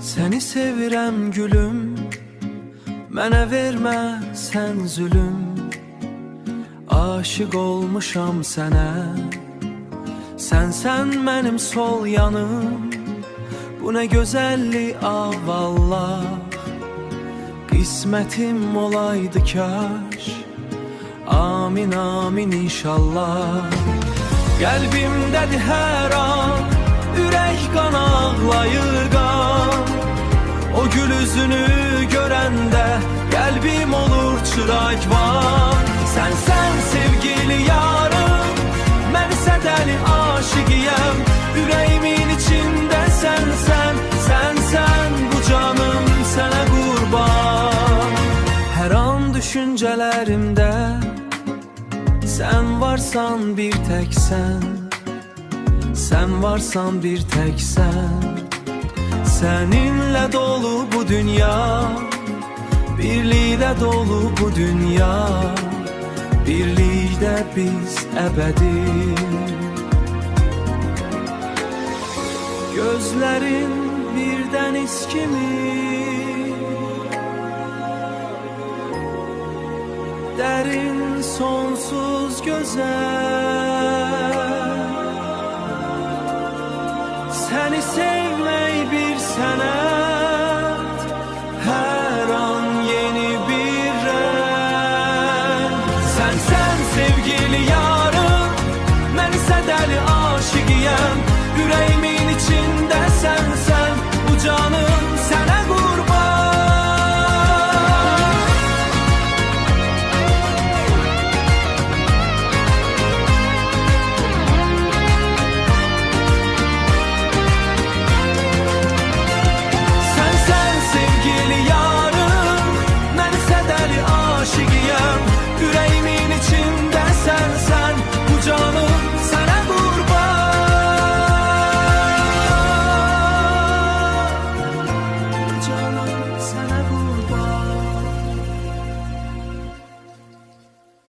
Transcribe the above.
Səni sevirəm gülüm, mənə vermə sən zülüm. Aşık olmuşam sənə, sənsən mənim sol yanım. Bu nə gözəllik ah vallah, qismətim olaydı kaş. Amin amin inşallah. Qəlbimdədir hər an, ürək qan ağlayır qan. O gül üzünü görəndə qəlbim olur çıraq var. Sen sevgili yarım, mən isə dəli aşıqiyəm. Ürəyimin içində sənsən, sənsən bu canım sənə qurban. Hər an düşüncələrimdə sən varsan bir tək sən, sən varsan bir tək sən. Səninlə dolu bu dünya, birlikdə dolu bu dünya. Birlikdə biz əbədi. Gözlərin bir dəniz kimi, dərin sonsuz gözəl. Səni sevmək bir sənət.